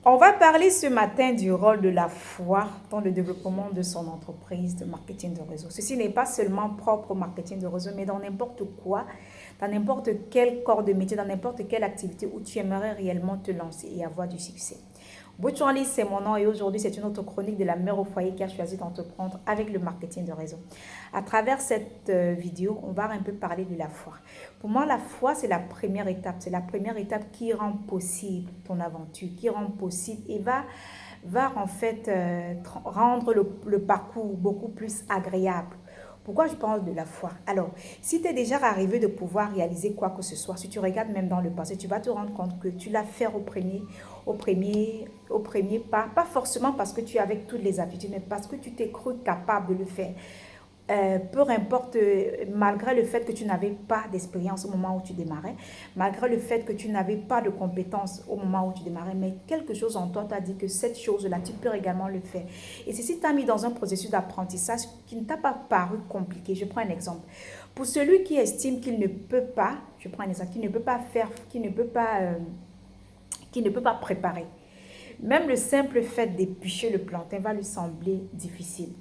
On va parler ce matin du rôle de la foi dans le développement de son entreprise de marketing de réseau. Ceci n'est pas seulement propre au marketing de réseau, mais dans n'importe quoi, dans n'importe quel corps de métier, dans n'importe quelle activité où tu aimerais réellement te lancer et avoir du succès. Bouchon c'est mon nom et aujourd'hui, c'est une autre chronique de la mère au foyer qui a choisi d'entreprendre avec le marketing de réseau. À travers cette vidéo, on va un peu parler de la foi. Pour moi, la foi, c'est la première étape. C'est la première étape qui rend possible ton aventure, qui rend possible et va en fait rendre le parcours beaucoup plus agréable. Pourquoi je parle de la foi? Alors, si tu es déjà arrivé de pouvoir réaliser quoi que ce soit, si tu regardes même dans le passé, tu vas te rendre compte que tu l'as fait au premier pas, pas forcément parce que tu es avec toutes les aptitudes, mais parce que tu t'es cru capable de le faire. Peu importe, malgré le fait que tu n'avais pas d'expérience au moment où tu démarrais, malgré le fait que tu n'avais pas de compétences au moment où tu démarrais, mais quelque chose en toi t'a dit que cette chose-là, tu peux également le faire. Et ceci t'a mis dans un processus d'apprentissage qui ne t'a pas paru compliqué. Je prends un exemple. Pour celui qui estime qu'il ne peut pas, je prends un exemple, qui ne peut pas faire, qui ne peut pas préparer. Même le simple fait d'éplucher le plantain va lui sembler difficile.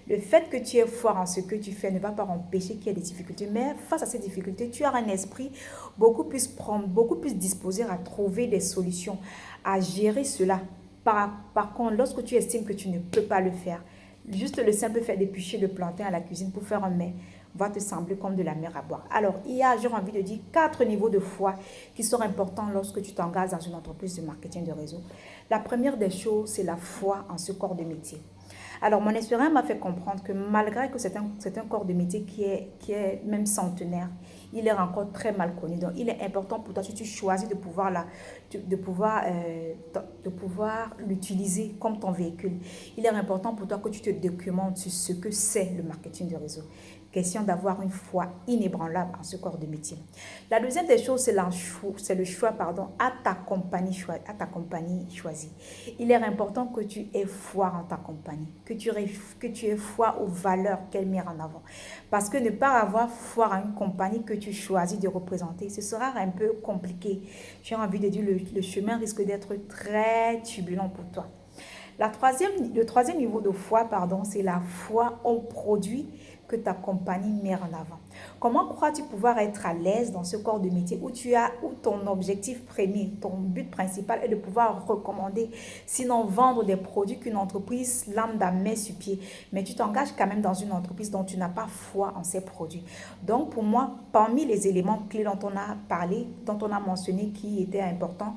Le fait que tu aies foi en ce que tu fais ne va pas empêcher qu'il y ait des difficultés. Mais face à ces difficultés, tu as un esprit beaucoup plus prompt, beaucoup plus disposé à trouver des solutions, à gérer cela. Par contre, lorsque tu estimes que tu ne peux pas le faire, juste le simple fait d'éplucher le plantain à la cuisine pour faire un mets va te sembler comme de la mer à boire. Alors, il y a, j'ai envie de dire, 4 niveaux de foi qui sont importants lorsque tu t'engages dans une entreprise de marketing de réseau. La première des choses, c'est la foi en ce corps de métier. Alors, mon expérience m'a fait comprendre que malgré que c'est un corps de métier qui est même centenaire, il est encore très mal connu. Donc, il est important pour toi, si tu choisis de pouvoir l'utiliser comme ton véhicule, il est important pour toi que tu te documentes sur ce que c'est le marketing de réseau. Question d'avoir une foi inébranlable en ce corps de métier. La deuxième des choses, c'est le choix à ta compagnie choisie. Il est important que tu aies foi en ta compagnie, que tu aies foi aux valeurs qu'elle met en avant. Parce que ne pas avoir foi en une compagnie que tu choisis de représenter, ce sera un peu compliqué. J'ai envie de dire, le chemin risque d'être très turbulent pour toi. Le troisième niveau de foi, c'est la foi au produit que ta compagnie met en avant. Comment crois-tu pouvoir être à l'aise dans ce corps de métier où ton objectif premier, ton but principal est de pouvoir recommander, sinon vendre des produits qu'une entreprise lambda met sur pied, mais tu t'engages quand même dans une entreprise dont tu n'as pas foi en ces produits. Donc pour moi, parmi les éléments clés dont on a parlé, dont on a mentionné qui étaient importants,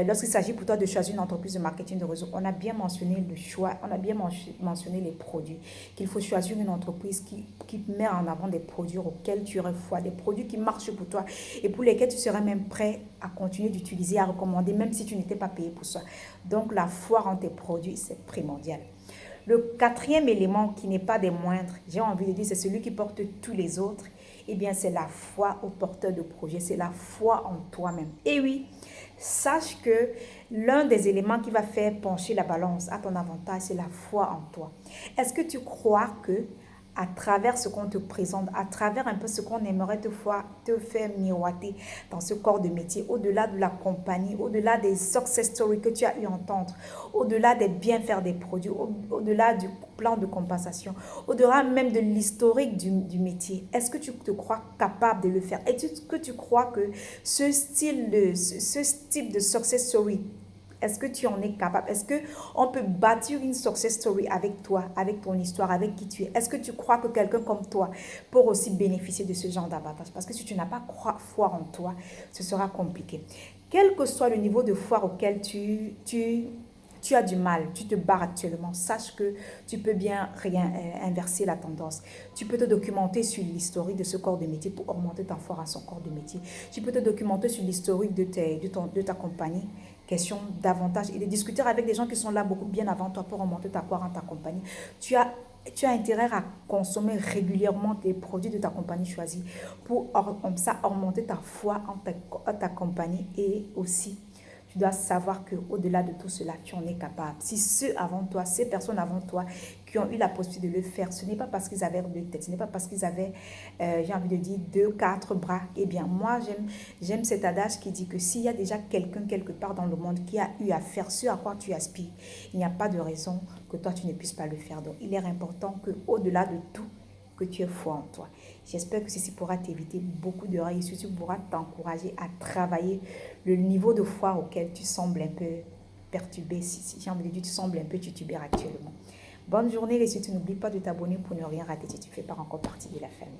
lorsqu'il s'agit pour toi de choisir une entreprise de marketing de réseau, on a bien mentionné le choix, on a bien mentionné les produits, qu'il faut choisir une entreprise qui met en avant des produits auxquels tu aurais foi, des produits qui marchent pour toi et pour lesquels tu serais même prêt à continuer d'utiliser, à recommander, même si tu n'étais pas payé pour ça. Donc la foi en tes produits, c'est primordial. Le quatrième élément qui n'est pas des moindres, j'ai envie de dire, c'est celui qui porte tous les autres. Eh bien, c'est la foi au porteur de projet, c'est la foi en toi-même. Et oui, sache que l'un des éléments qui va faire pencher la balance à ton avantage, c'est la foi en toi. Est-ce que tu crois que à travers ce qu'on te présente, à travers un peu ce qu'on aimerait te faire miroiter dans ce corps de métier, au-delà de la compagnie, au-delà des success stories que tu as eu à entendre, au-delà des bienfaits des produits, au-delà du plan de compensation, au-delà même de l'historique du métier, est-ce que tu te crois capable de le faire? Est-ce que tu crois que ce type de success story, est-ce que tu en es capable? Est-ce qu'on peut bâtir une success story avec toi, avec ton histoire, avec qui tu es? Est-ce que tu crois que quelqu'un comme toi peut aussi bénéficier de ce genre d'avantage? Parce que si tu n'as pas foi en toi, ce sera compliqué. Quel que soit le niveau de foi auquel tu as du mal, tu te barres actuellement, sache que tu peux bien inverser la tendance. Tu peux te documenter sur l'historique de ce corps de métier pour augmenter ta foi à son corps de métier. Tu peux te documenter sur l'historique de ta compagnie, question d'avantage, et de discuter avec des gens qui sont là beaucoup bien avant toi pour augmenter ta foi en ta compagnie. Tu as intérêt à consommer régulièrement les produits de ta compagnie choisie pour comme ça augmenter ta foi en ta compagnie et aussi tu dois savoir qu'au-delà de tout cela, tu en es capable. Si ceux avant toi, ces personnes avant toi qui ont eu la possibilité de le faire, ce n'est pas parce qu'ils avaient deux têtes, ce n'est pas parce qu'ils avaient, j'ai envie de dire, 2, 4 bras. Eh bien, moi, j'aime cet adage qui dit que s'il y a déjà quelqu'un quelque part dans le monde qui a eu à faire ce à quoi tu aspires, il n'y a pas de raison que toi, tu ne puisses pas le faire. Donc, il est important qu'au-delà de tout, que tu aies foi en toi. J'espère que ceci pourra t'éviter beaucoup d'erreurs et surtout pourra t'encourager à travailler le niveau de foi auquel tu sembles un peu perturbé. Si j'ai envie de dire, tu sembles un peu titubé actuellement. Bonne journée et surtout n'oublie pas de t'abonner pour ne rien rater si tu ne fais pas encore partie de la famille.